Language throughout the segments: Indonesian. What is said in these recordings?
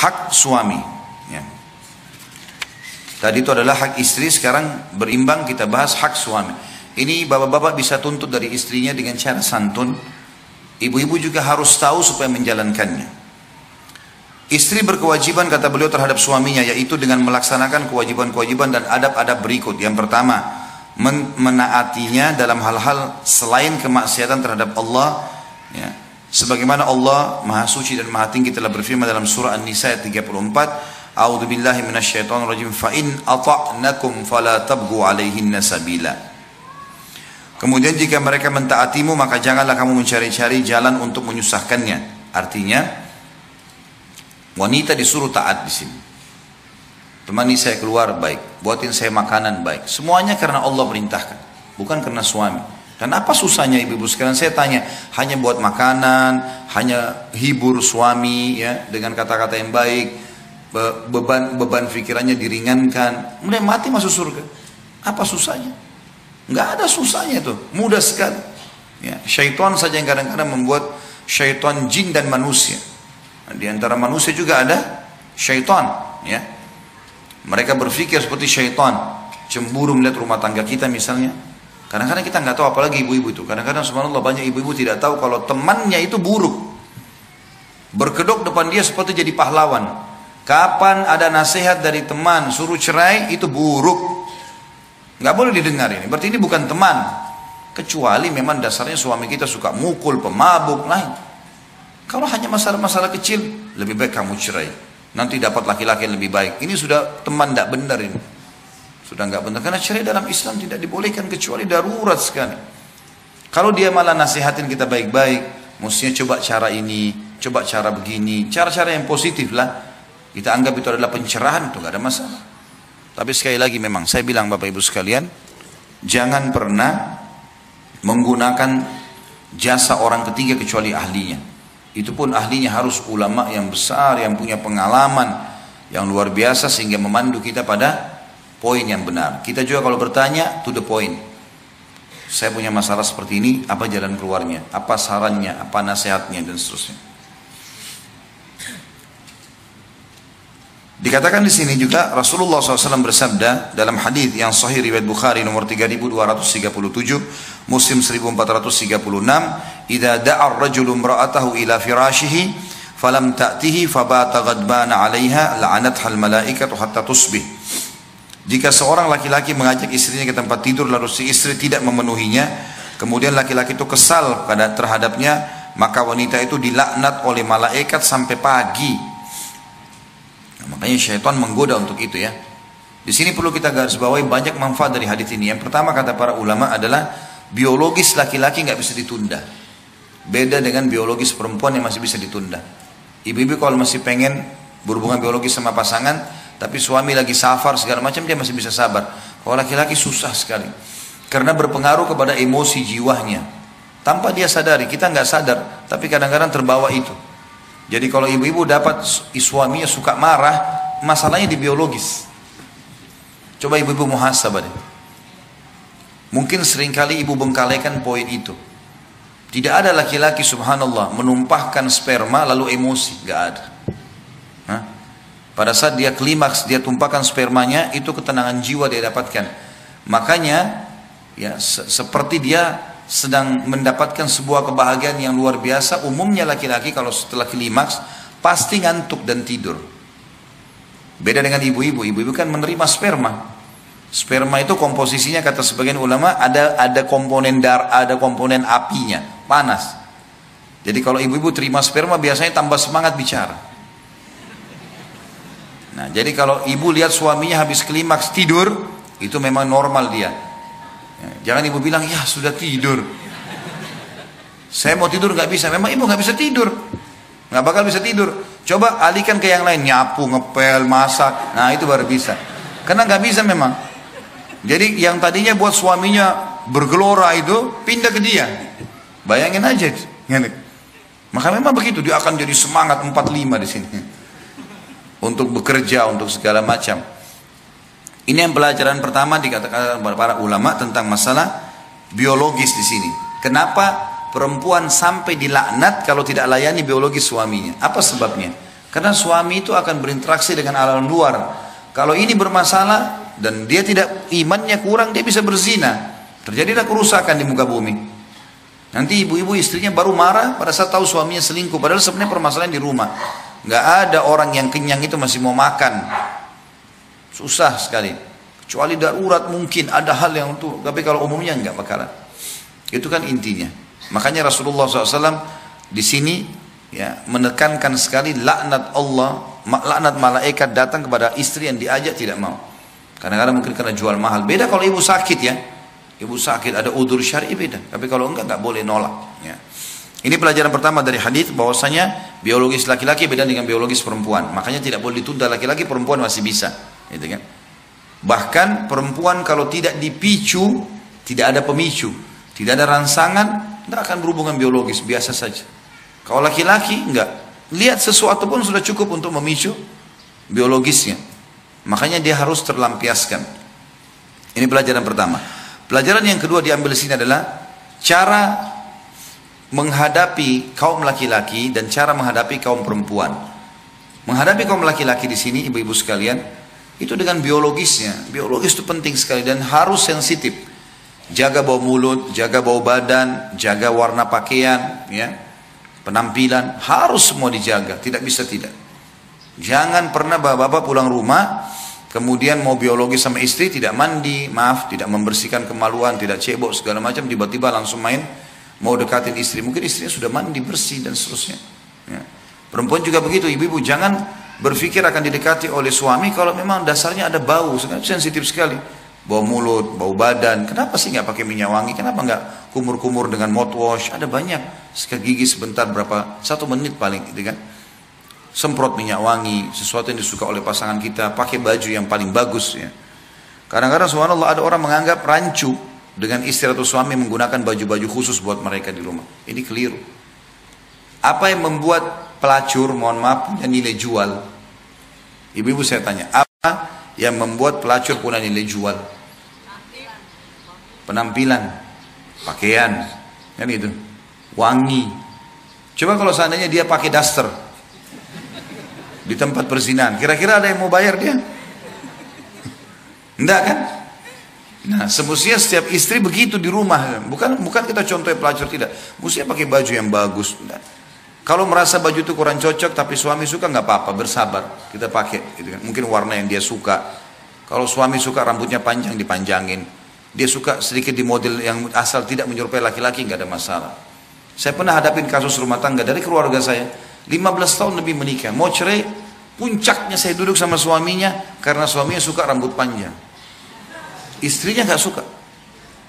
hak suami. Ya. Tadi itu adalah hak istri, sekarang berimbang kita bahas hak suami. Ini bapak-bapak bisa tuntut dari istrinya dengan cara santun. Ibu-ibu juga harus tahu supaya menjalankannya. Istri berkewajiban kata beliau terhadap suaminya, yaitu dengan melaksanakan kewajiban-kewajiban dan adab-adab berikut. Yang pertama, menaatinya dalam hal-hal selain kemaksiatan terhadap Allah. Ya. Sebagaimana Allah Maha Suci dan Maha Tinggi telah berfirman dalam surah An-Nisa ayat 34, A'udzu billahi minasyaitonir rajim, fa in ata'nakum fala tabghu 'alaihinna sabila. Kemudian jika mereka mentaatimu, maka janganlah kamu mencari-cari jalan untuk menyusahkannya. Artinya wanita disuruh taat di sini. Temani saya keluar baik, buatin saya makanan baik. Semuanya karena Allah perintahkan, bukan karena suami. Dan apa susahnya ibu-ibu sekalian? Saya tanya, hanya buat makanan, hanya hibur suami ya dengan kata-kata yang baik, beban pikirannya diringankan, kemudian mati masuk surga. Apa susahnya? Nggak ada susahnya tuh, mudah sekali. Ya, syaitan saja yang kadang-kadang membuat syaitan jin dan manusia. Di antara manusia juga ada syaitan, ya. Mereka berpikir seperti syaitan, cemburu melihat rumah tangga kita misalnya. Kadang-kadang kita nggak tahu, apalagi ibu-ibu itu. Kadang-kadang subhanallah banyak ibu-ibu tidak tahu kalau temannya itu buruk. Berkedok depan dia seperti jadi pahlawan. Kapan ada nasihat dari teman suruh cerai, itu buruk. Nggak boleh didengar ini. Berarti ini bukan teman. Kecuali memang dasarnya suami kita suka mukul, pemabuk, lain. Kalau hanya masalah-masalah kecil, lebih baik kamu cerai. Nanti dapat laki-laki yang lebih baik. Ini sudah teman tidak benar ini. Sudah nggak benar. Karena cerai dalam Islam tidak dibolehkan kecuali darurat sekali. Kalau dia malah nasihatin kita baik-baik, mestinya coba cara ini, coba cara begini. Cara-cara yang positif lah. Kita anggap itu adalah pencerahan, itu nggak ada masalah. Tapi sekali lagi memang, saya bilang Bapak Ibu sekalian, jangan pernah menggunakan jasa orang ketiga kecuali ahlinya. Itu pun ahlinya harus ulama yang besar, yang punya pengalaman yang luar biasa sehingga memandu kita pada poin yang benar. Kita juga kalau bertanya to the point. Saya punya masalah seperti ini, apa jalan keluarnya, apa sarannya, apa nasihatnya dan seterusnya. Dikatakan di sini juga Rasulullah SAW bersabda dalam hadis yang sahih riwayat Bukhari nomor 3237, Muslim 1436, "Idza da'a ar-rajulu imra'atahu ila firashihi falam ta'tihi fabata ghadbana 'alaiha la'anatha al-malaikatu hatta tusbih." Jika seorang laki-laki mengajak istrinya ke tempat tidur lalu si istri tidak memenuhinya, kemudian laki-laki itu kesal terhadapnya, maka wanita itu dilaknat oleh malaikat sampai pagi. Makanya syaitan menggoda untuk itu ya. Di sini perlu kita garis bawahi banyak manfaat dari hadis ini. Yang pertama kata para ulama adalah biologis laki-laki nggak bisa ditunda. Beda dengan biologis perempuan yang masih bisa ditunda. Ibu-ibu kalau masih pengen berhubungan biologis sama pasangan, tapi suami lagi safar segala macam, dia masih bisa sabar. Kalau laki-laki susah sekali, karena berpengaruh kepada emosi jiwanya. Tanpa dia sadari, kita nggak sadar, tapi kadang-kadang terbawa itu. Jadi kalau ibu-ibu dapat suaminya suka marah, masalahnya di biologis. Coba ibu-ibu muhasabah deh. Mungkin seringkali ibu bengkalikan poin itu. Tidak ada laki-laki subhanallah menumpahkan sperma lalu emosi, nggak ada. Hah? Pada saat dia klimaks, dia tumpahkan spermanya, itu ketenangan jiwa dia dapatkan. Makanya ya seperti dia sedang mendapatkan sebuah kebahagiaan yang luar biasa. Umumnya laki-laki kalau setelah klimaks pasti ngantuk dan tidur. Beda dengan ibu-ibu. Ibu-ibu kan menerima sperma. Sperma itu komposisinya kata sebagian ulama ada komponen ada komponen apinya, panas. Jadi kalau ibu-ibu terima sperma biasanya tambah semangat bicara. Nah, jadi kalau ibu lihat suaminya habis klimaks tidur, itu memang normal dia. Jangan ibu bilang, ya sudah tidur. Saya mau tidur nggak bisa. Memang ibu nggak bisa tidur, nggak bakal bisa tidur. Coba alihkan ke yang lain, nyapu, ngepel, masak. Nah itu baru bisa. Karena nggak bisa memang. Jadi yang tadinya buat suaminya bergelora itu pindah ke dia. Bayangin aja. Maka memang begitu, dia akan jadi semangat 45 di sini untuk bekerja, untuk segala macam. Ini yang pelajaran pertama dikatakan para ulama tentang masalah biologis di sini. Kenapa perempuan sampai dilaknat kalau tidak layani biologis suaminya? Apa sebabnya? Karena suami itu akan berinteraksi dengan alam luar. Kalau ini bermasalah dan dia tidak, imannya kurang, dia bisa berzina. Terjadilah kerusakan di muka bumi. Nanti ibu-ibu istrinya baru marah pada saat tahu suaminya selingkuh. Padahal sebenarnya permasalahan di rumah. Nggak ada orang yang kenyang itu masih mau makan. Susah sekali. Kecuali darurat mungkin ada hal yang itu. Tapi kalau umumnya nggak bakalan. Itu kan intinya. Makanya Rasulullah SAW di sini ya menekankan sekali laknat Allah, laknat malaikat datang kepada istri yang diajak tidak mau. Kadang-kadang mungkin karena jual mahal. Beda kalau ibu sakit ya. Ibu sakit ada udzur syar'i beda. Tapi kalau enggak boleh nolak. Ya. Ini pelajaran pertama dari hadis bahwasanya biologis laki-laki beda dengan biologis perempuan. Makanya tidak boleh ditunda laki-laki, perempuan masih bisa. Gitu kan? Bahkan perempuan kalau tidak dipicu, tidak ada pemicu, tidak ada rangsangan, tidak akan berhubungan biologis, biasa saja. Kalau laki-laki enggak, lihat sesuatu pun sudah cukup untuk memicu biologisnya. Makanya dia harus terlampiaskan. Ini pelajaran pertama. Pelajaran yang kedua diambil di sini adalah cara menghadapi kaum laki-laki dan cara menghadapi kaum perempuan. Menghadapi kaum laki-laki di sini, ibu-ibu sekalian, itu dengan biologisnya. Biologis itu penting sekali dan harus sensitif. Jaga bau mulut, jaga bau badan, jaga warna pakaian, ya, penampilan, harus semua dijaga, tidak bisa tidak. Jangan pernah bapak-bapak pulang rumah, kemudian mau biologis sama istri, tidak mandi, maaf, tidak membersihkan kemaluan, tidak cebok segala macam, tiba-tiba langsung main, mau dekatin istri, mungkin istrinya sudah mandi, bersih dan seterusnya. Ya. Perempuan juga begitu, ibu-ibu jangan berpikir akan didekati oleh suami kalau memang dasarnya ada bau, sensitif sekali. Bau mulut, bau badan, kenapa sih nggak pakai minyak wangi, kenapa nggak kumur-kumur dengan mouthwash, ada banyak, sikat gigi sebentar berapa, 1 menit paling gitu kan. Semprot minyak wangi, sesuatu yang disuka oleh pasangan kita, pakai baju yang paling bagus ya. Kadang-kadang subhanallah ada orang menganggap rancu dengan istri atau suami menggunakan baju-baju khusus buat mereka di rumah. Ini keliru. Apa yang membuat pelacur, mohon maaf, punya nilai jual? Ibu-ibu saya tanya, apa yang membuat pelacur punya nilai jual? Penampilan, pakaian, kan itu, wangi. Coba kalau seandainya dia pakai daster di tempat perzinahan, kira-kira ada yang mau bayar dia? Enggak kan? Nah, semestinya setiap istri begitu di rumah. Bukan kita contoh pelacur, tidak. Mestinya pakai baju yang bagus. Enggak. Kalau merasa baju itu kurang cocok tapi suami suka, nggak apa-apa, bersabar, kita pakai. Gitu kan. Mungkin warna yang dia suka. Kalau suami suka rambutnya panjang, dipanjangin. Dia suka sedikit di model yang asal tidak menyerupai laki-laki, nggak ada masalah. Saya pernah hadapin kasus rumah tangga dari keluarga saya. 15 tahun lebih menikah, mau cerai, puncaknya saya duduk sama suaminya karena suaminya suka rambut panjang. Istrinya nggak suka.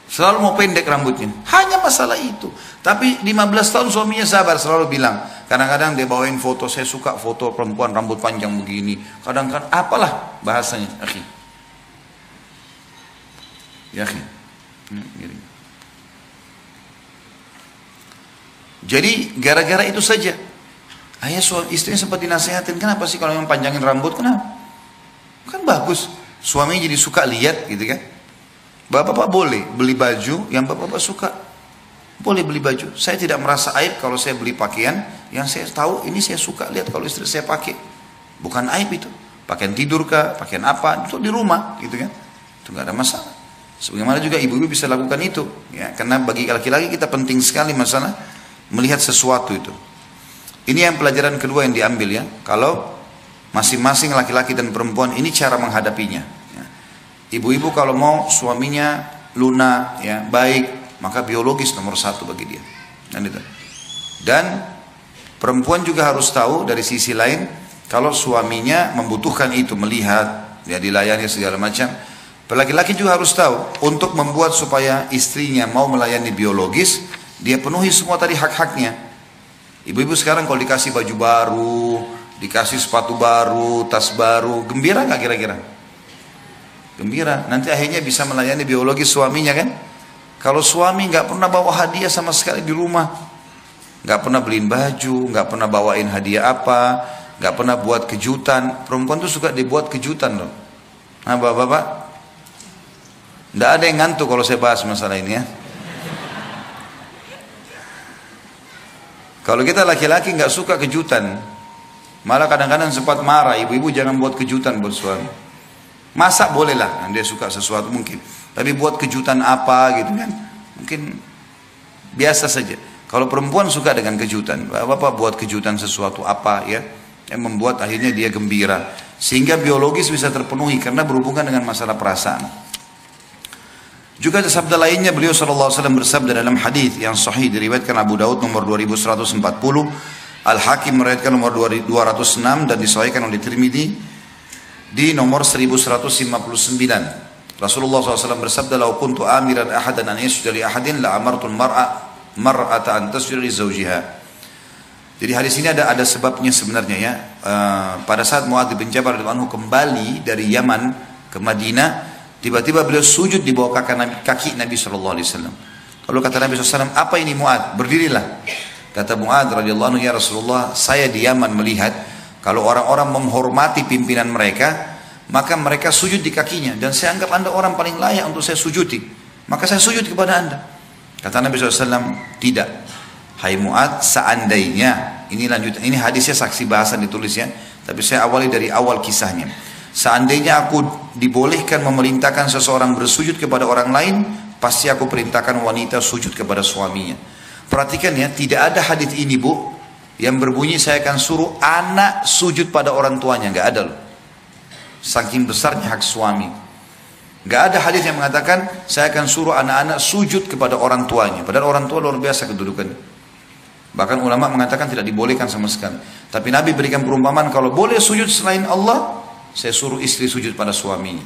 Selalu mau pendek rambutnya. Hanya masalah itu. Tapi 15 tahun suaminya sabar, selalu bilang. Kadang-kadang dia bawain foto, saya suka foto perempuan rambut panjang begini. Kadang-kadang, apalah bahasanya. Akhi. Ya akhi. Jadi, gara-gara itu saja. Ayah istrinya sempat dinasehatin, kenapa sih kalau yang panjangin rambut, kenapa? Kan bagus. Suaminya jadi suka lihat, gitu kan. Bapak-bapak boleh beli baju yang bapak-bapak suka. Boleh beli baju. Saya tidak merasa aib kalau saya beli pakaian yang saya tahu ini saya suka lihat kalau istri saya pakai. Bukan aib itu. Pakaian tidur kah, pakaian apa, itu di rumah gitu kan. Itu nggak ada masalah. Sebagaimana juga ibu-ibu bisa lakukan itu. Ya, karena bagi laki-laki kita penting sekali masalah melihat sesuatu itu. Ini yang pelajaran kedua yang diambil ya. Kalau masing-masing laki-laki dan perempuan ini cara menghadapinya. Ibu-ibu kalau mau suaminya lunak, ya baik, maka biologis nomor 1 bagi dia. Dan perempuan juga harus tahu dari sisi lain, kalau suaminya membutuhkan itu, melihat, ya dilayani segala macam. Laki-laki juga harus tahu, untuk membuat supaya istrinya mau melayani biologis, dia penuhi semua tadi hak-haknya. Ibu-ibu sekarang kalau dikasih baju baru, dikasih sepatu baru, tas baru, gembira nggak kira-kira? Gembira, nanti akhirnya bisa melayani biologis suaminya kan. Kalau suami nggak pernah bawa hadiah sama sekali di rumah, nggak pernah beliin baju, nggak pernah bawain hadiah apa, nggak pernah buat kejutan. Perempuan tuh suka dibuat kejutan loh. Nah bapak-bapak, nggak ada yang ngantuk kalau saya bahas masalah ini ya. Kalau kita laki-laki nggak suka kejutan, Malah kadang-kadang sempat marah, ibu-ibu jangan buat kejutan buat suami. Masak boleh lah, dia suka sesuatu mungkin. Tapi buat kejutan apa gitu kan, mungkin biasa saja. Kalau perempuan suka dengan kejutan, bapak buat kejutan sesuatu apa ya, yang membuat akhirnya dia gembira. Sehingga biologis bisa terpenuhi karena berhubungan dengan masalah perasaan. Juga ada sabda lainnya, beliau SAW bersabda dalam hadis yang sahih diriwayatkan Abu Daud nomor 2140, Al-Hakim meriwayatkan nomor 206 dan disahihkan oleh Tirmidzi di nomor 1159. Rasulullah SAW bersabda, "Lau kuntu amiran ahadan an yasjuda li ahadin la amartul mar'ata an tasjuda li zawjiha." Jadi hadis ini ada sebabnya sebenarnya ya. Pada saat Muadz bin Jabal radhiyallahu anhu kembali dari Yaman ke Madinah, tiba-tiba beliau sujud di bawah kaki Nabi SAW. Lalu kata Nabi SAW, "Apa ini Muadz? Berdirilah." Kata Muadz radhiyallahu anhu, "Ya Rasulullah, saya di Yaman melihat kalau orang-orang menghormati pimpinan mereka, maka mereka sujud di kakinya. Dan saya anggap anda orang paling layak untuk saya sujudi. Maka saya sujud kepada anda." Kata Nabi SAW, "Tidak. Hai Muadz, seandainya," ini lanjutan, ini hadisnya saksi bahasan ditulisnya, tapi saya awali dari awal kisahnya. "Seandainya aku dibolehkan memerintahkan seseorang bersujud kepada orang lain, pasti aku perintahkan wanita sujud kepada suaminya." Perhatikan ya, tidak ada hadis ini bu yang berbunyi saya akan suruh anak sujud pada orang tuanya, nggak ada loh. Saking besarnya hak suami, nggak ada hadis yang mengatakan saya akan suruh anak-anak sujud kepada orang tuanya. Padahal orang tua luar biasa kedudukannya. Bahkan ulama mengatakan tidak dibolehkan sama sekali. Tapi Nabi berikan perumpamaan, kalau boleh sujud selain Allah, saya suruh istri sujud pada suaminya.